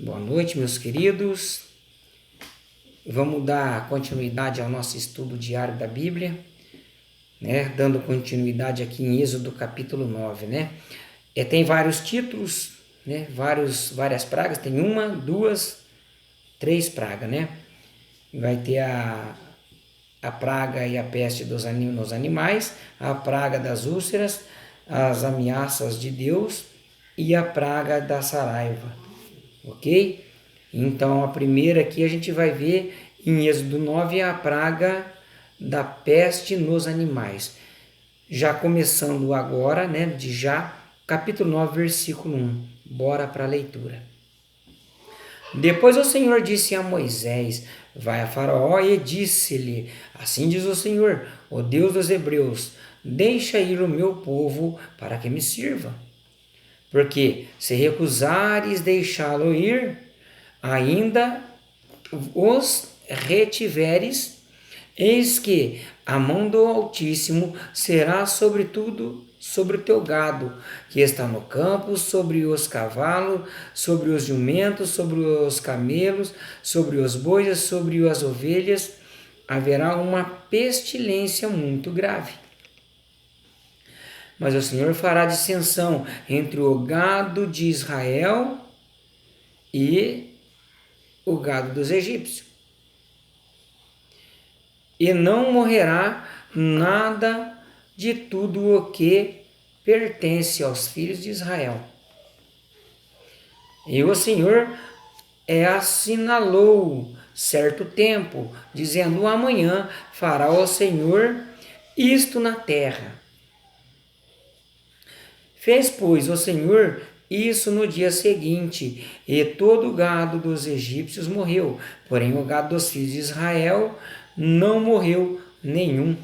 Boa noite, meus queridos. Vamos dar continuidade ao nosso estudo diário da Bíblia, né? Dando continuidade aqui em Êxodo capítulo 9, né? Tem vários títulos, né? Várias pragas, tem uma, duas, três pragas, né? Vai ter a praga e a peste nos animais, a praga das úlceras, as ameaças de Deus e a praga da saraiva, ok? Então, a primeira aqui a gente vai ver em Êxodo 9 a praga da peste nos animais. Já começando agora, né, capítulo 9, versículo 1. Bora para a leitura. Depois o Senhor disse a Moisés: vai a Faraó e disse-lhe: assim diz o Senhor, o Deus dos Hebreus, deixa ir o meu povo para que me sirva. Porque se recusares deixá-lo ir, ainda os retiveres, eis que a mão do Altíssimo será sobre tudo, sobre o teu gado, que está no campo, sobre os cavalos, sobre os jumentos, sobre os camelos, sobre os bois, sobre as ovelhas. Haverá uma pestilência muito grave. Mas o Senhor fará dissensão entre o gado de Israel e o gado dos egípcios. E não morrerá nada de tudo o que pertence aos filhos de Israel. E o Senhor assinalou certo tempo, dizendo: amanhã fará o Senhor isto na terra. Fez, pois, o Senhor isso no dia seguinte, e todo o gado dos egípcios morreu, porém o gado dos filhos de Israel não morreu nenhum.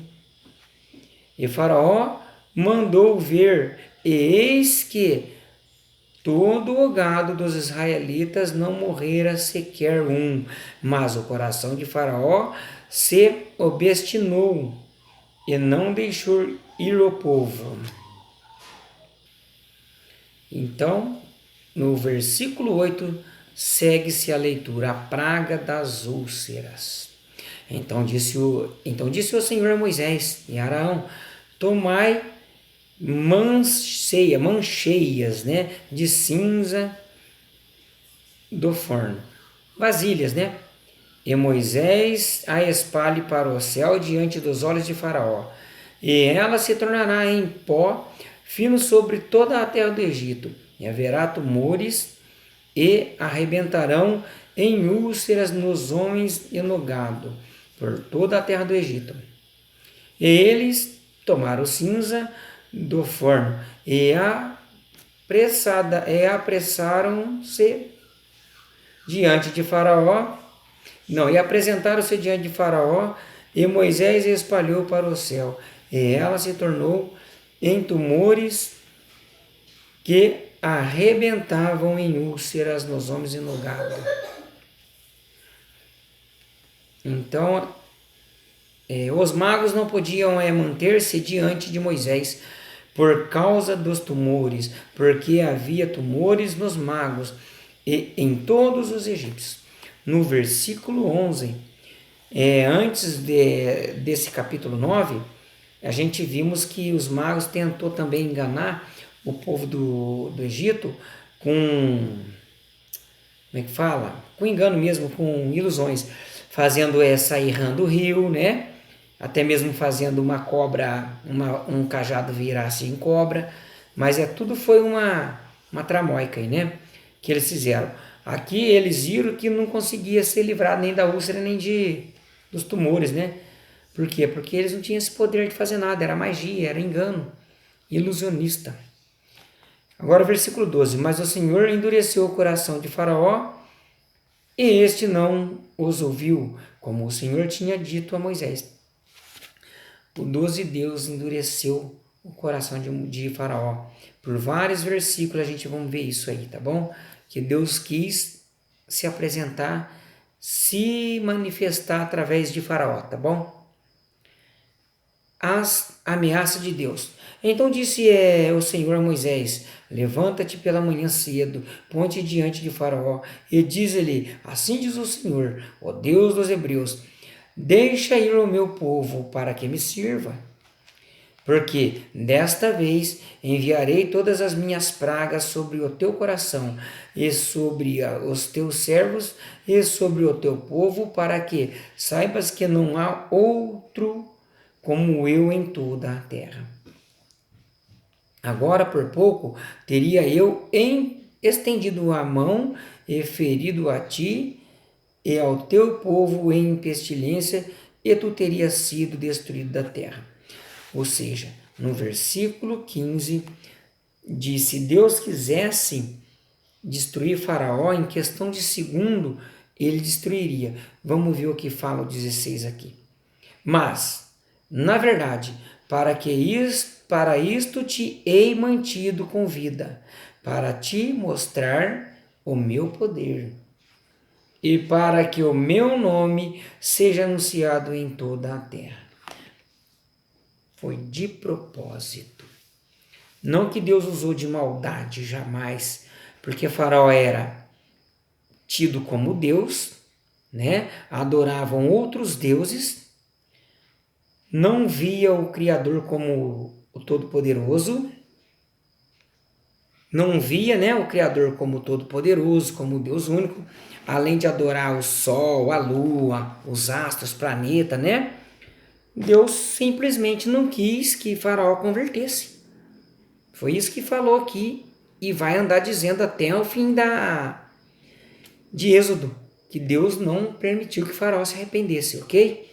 E Faraó mandou ver, e eis que todo o gado dos israelitas não morrera sequer um, mas o coração de Faraó se obstinou e não deixou ir o povo. Então, no versículo 8, segue-se a leitura, a praga das úlceras. Então disse o Senhor a Moisés e Arão: tomai mancheias, né, de cinza do forno, vasilhas, né? E Moisés a espalhe para o céu diante dos olhos de Faraó, e ela se tornará em pó fino sobre toda a terra do Egito, e haverá tumores, e arrebentarão em úlceras nos homens e no gado, por toda a terra do Egito. E eles tomaram cinza do forno e apressaram-se diante de Faraó. E apresentaram-se diante de Faraó, e Moisés espalhou para o céu, e ela se tornou em tumores que arrebentavam em úlceras nos homens e no gado. Então, os magos não podiam manter-se diante de Moisés por causa dos tumores, porque havia tumores nos magos e em todos os egípcios. No versículo 11, antes desse capítulo 9, a gente vimos que os magos tentou também enganar o povo do Egito com, como é que fala? Com engano mesmo, com ilusões, fazendo sair rã do rio, né? Até mesmo fazendo uma cobra, um cajado virar-se em cobra, mas tudo foi uma tramóica aí, né? Que eles fizeram. Aqui eles viram que não conseguia ser livrado nem da úlcera nem dos tumores, né? Por quê? Porque eles não tinham esse poder de fazer nada, era magia, era engano, ilusionista. Agora o versículo 12, mas o Senhor endureceu o coração de Faraó, e este não os ouviu, como o Senhor tinha dito a Moisés. O 12, Deus endureceu o coração de Faraó. Por vários versículos a gente vai ver isso aí, tá bom? Que Deus quis se apresentar, se manifestar através de Faraó, tá bom? as ameaças de Deus. Então disse o Senhor a Moisés: levanta-te pela manhã cedo, põe-te diante de Faraó e diz-lhe: assim diz o Senhor, o Deus dos Hebreus: deixa ir o meu povo para que me sirva. Porque desta vez enviarei todas as minhas pragas sobre o teu coração e sobre os teus servos e sobre o teu povo, para que saibas que não há outro como eu em toda a terra. Agora por pouco teria eu estendido a mão e ferido a ti e ao teu povo em pestilência, e tu terias sido destruído da terra. Ou seja, no versículo 15, diz: se Deus quisesse destruir Faraó, em questão de segundo, ele destruiria. Vamos ver o que fala o 16 aqui. Mas, na verdade, para isto te hei mantido com vida, para te mostrar o meu poder, e para que o meu nome seja anunciado em toda a terra. Foi de propósito. Não que Deus usou de maldade, jamais, porque Faraó era tido como Deus, né? Adoravam outros deuses, não via o Criador como o Todo-Poderoso, não via, né, o Criador como Todo-Poderoso, como Deus único, além de adorar o Sol, a Lua, os astros, planeta, né? Deus simplesmente não quis que Faraó convertesse. Foi isso que falou aqui e vai andar dizendo até o fim de Êxodo, que Deus não permitiu que Faraó se arrependesse, ok?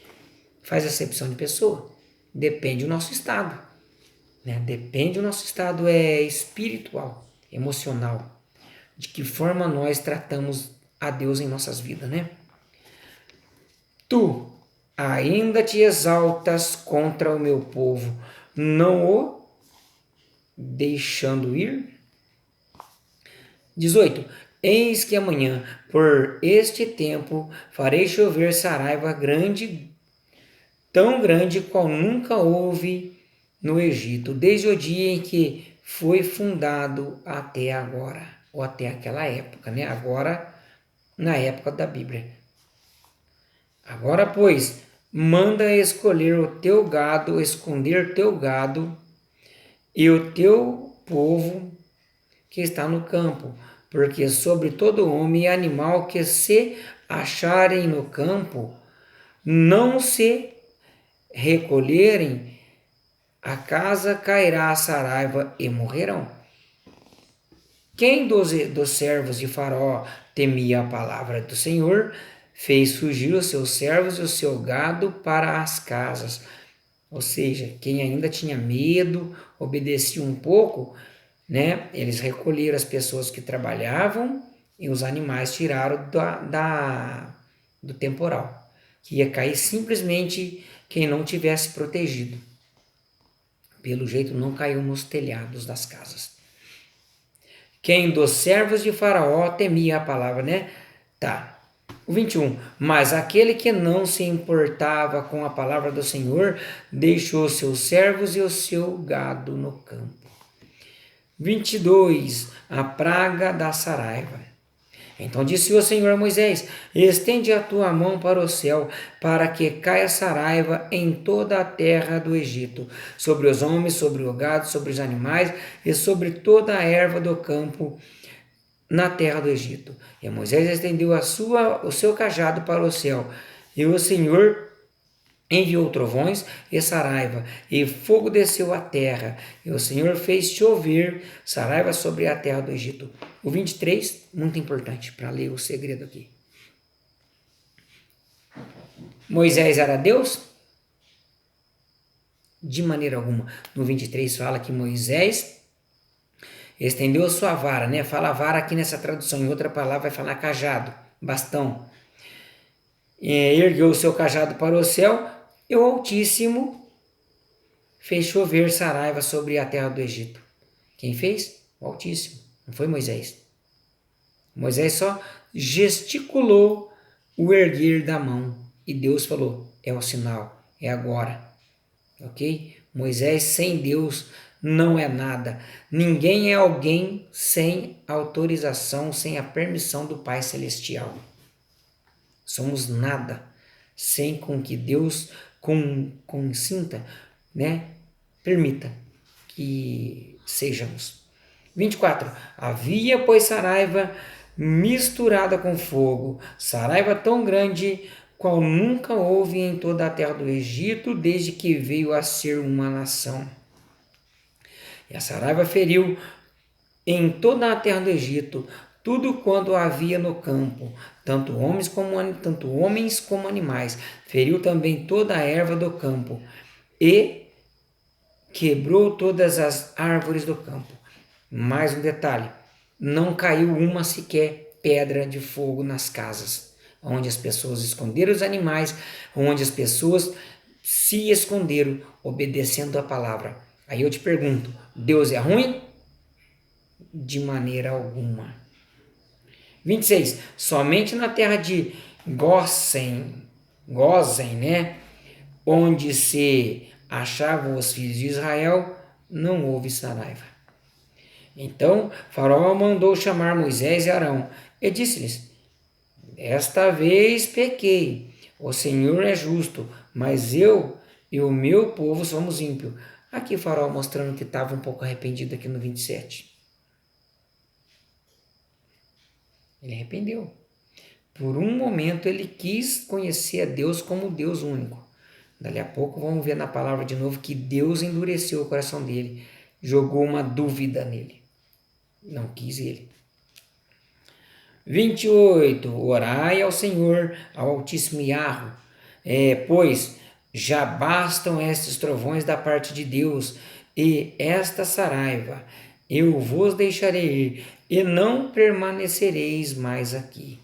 Faz acepção de pessoa. Depende do nosso estado. Né? Depende do nosso estado espiritual, emocional. De que forma nós tratamos a Deus em nossas vidas, né? Tu ainda te exaltas contra o meu povo, não o deixando ir? 18. Eis que amanhã, por este tempo, farei chover saraiva grande, tão grande qual nunca houve no Egito, desde o dia em que foi fundado até agora, ou até aquela época, né? Agora, na época da Bíblia. Agora, pois, manda escolher o teu gado, esconder teu gado e o teu povo que está no campo, porque sobre todo homem e animal que se acharem no campo, não se recolherem, a casa cairá a saraiva e morrerão. Quem dos servos de Faraó temia a palavra do Senhor, fez fugir os seus servos e o seu gado para as casas. Ou seja, quem ainda tinha medo, obedecia um pouco, né? Eles recolheram as pessoas que trabalhavam e os animais tiraram do temporal, que ia cair simplesmente quem não tivesse protegido. Pelo jeito não caiu nos telhados das casas. Quem dos servos de Faraó temia a palavra, né? Tá. O 21. Mas aquele que não se importava com a palavra do Senhor, deixou seus servos e o seu gado no campo. 22. A praga da saraiva. Então disse o Senhor a Moisés: estende a tua mão para o céu, para que caia saraiva em toda a terra do Egito, sobre os homens, sobre o gado, sobre os animais e sobre toda a erva do campo na terra do Egito. E Moisés estendeu o seu cajado para o céu, e o Senhor enviou trovões e saraiva, e fogo desceu à terra, e o Senhor fez chover saraiva sobre a terra do Egito. O 23, muito importante, para ler o segredo aqui. Moisés era Deus? De maneira alguma. No 23 fala que Moisés estendeu sua vara, né? Fala vara aqui nessa tradução, em outra palavra vai falar cajado, bastão. Ergueu o seu cajado para o céu, e o Altíssimo fez chover saraiva sobre a terra do Egito. Quem fez? O Altíssimo, não foi Moisés. Moisés só gesticulou o erguer da mão, e Deus falou: é o sinal, é agora. ok? Moisés sem Deus não é nada. Ninguém é alguém sem autorização, sem a permissão do Pai Celestial. Somos nada sem com que Deus consinta, né? Permita que sejamos. 24. Havia, pois, saraiva misturada com fogo, saraiva tão grande qual nunca houve em toda a terra do Egito, desde que veio a ser uma nação. E a saraiva feriu em toda a terra do Egito tudo quanto havia no campo, tanto homens como animais. Feriu também toda a erva do campo e quebrou todas as árvores do campo. Mais um detalhe: não caiu uma sequer pedra de fogo nas casas, onde as pessoas esconderam os animais, onde as pessoas se esconderam obedecendo a palavra. Aí eu te pergunto, Deus é ruim? De maneira alguma. 26. Somente na terra de Gósen, né, onde se achavam os filhos de Israel, não houve saraiva. Então Faraó mandou chamar Moisés e Arão e disse-lhes: Esta vez pequei, o Senhor é justo, mas eu e o meu povo somos ímpios. Aqui Faraó mostrando que estava um pouco arrependido aqui no 27. Ele arrependeu. Por um momento ele quis conhecer a Deus como Deus único. Dali a pouco vamos ver na palavra de novo que Deus endureceu o coração dele, jogou uma dúvida nele. Não quis ele. 28. Orai ao Senhor, ao Altíssimo Yahweh, pois já bastam estes trovões da parte de Deus e esta saraiva. Eu vos deixarei ir e não permanecereis mais aqui.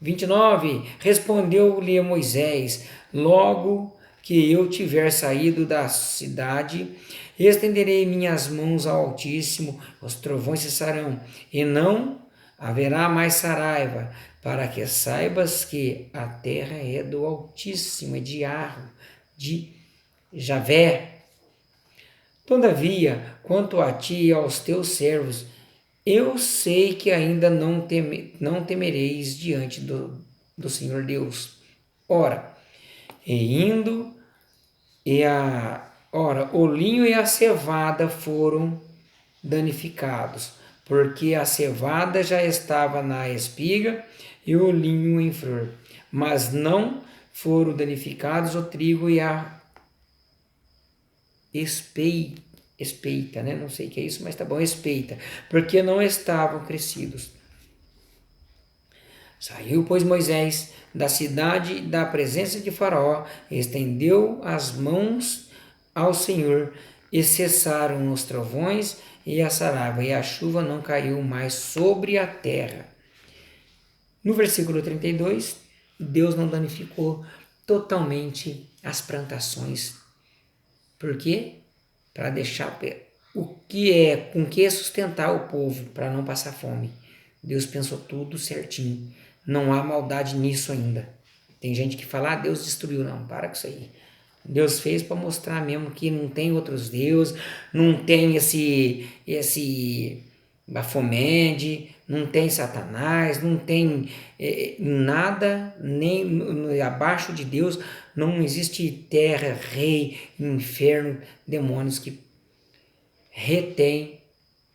29. Respondeu-lhe Moisés: Logo que eu tiver saído da cidade, estenderei minhas mãos ao Altíssimo, os trovões cessarão, e não haverá mais saraiva, para que saibas que a terra é do Altíssimo, é de Yahweh, de Javé. Todavia, quanto a ti e aos teus servos, eu sei que ainda não temereis diante do Senhor Deus. Ora, o linho e a cevada foram danificados, porque a cevada já estava na espiga e o linho em flor, mas não foram danificados o trigo e a espeita, né? Não sei o que é isso, mas tá bom, espeita, porque não estavam crescidos. Saiu, pois, Moisés da cidade, da presença de Faraó, estendeu as mãos ao Senhor, e cessaram os trovões e a saraiva, e a chuva não caiu mais sobre a terra. No versículo 32, Deus não danificou totalmente as plantações. Por quê? Para deixar com que sustentar o povo, para não passar fome. Deus pensou tudo certinho. Não há maldade nisso ainda. Tem gente que fala, Deus destruiu. Não, para com isso aí. Deus fez para mostrar mesmo que não tem outros deuses, não tem esse Bafomede, não tem Satanás, não tem nada, nem abaixo de Deus, não existe terra, rei, inferno, demônios que retém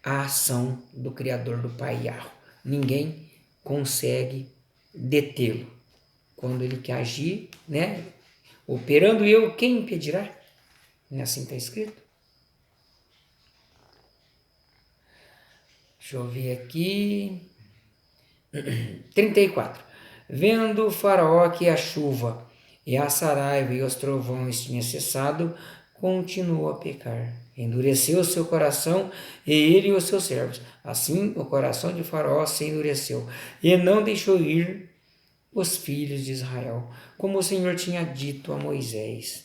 a ação do Criador, do Pai Yahweh. Ninguém consegue detê-lo. Quando ele quer agir, né? Operando eu, quem impedirá? Não é assim que está escrito? Deixa eu ver aqui. 34. Vendo o Faraó que a chuva e a saraiva e os trovões tinham cessado, continuou a pecar. Endureceu o seu coração, e ele e os seus servos. Assim o coração de Faraó se endureceu, e não deixou ir os filhos de Israel, como o Senhor tinha dito a Moisés.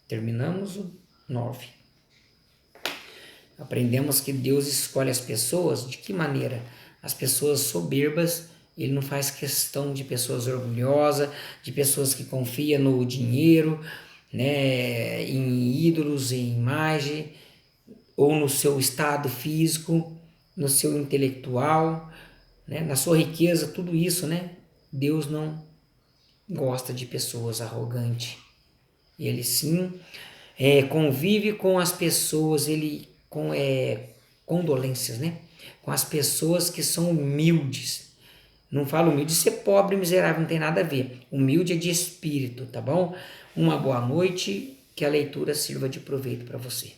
Terminamos o 9. Aprendemos que Deus escolhe as pessoas. De que maneira? As pessoas soberbas. Ele não faz questão de pessoas orgulhosas, de pessoas que confiam no dinheiro, né, em ídolos, em imagem, ou no seu estado físico, no seu intelectual, né, na sua riqueza, tudo isso, né? Deus não gosta de pessoas arrogantes. Ele sim convive com as pessoas, ele com condolências, né? Com as pessoas que são humildes. Não falo humilde de ser pobre, miserável, não tem nada a ver. Humilde é de espírito, tá bom? Uma boa noite, que a leitura sirva de proveito para você.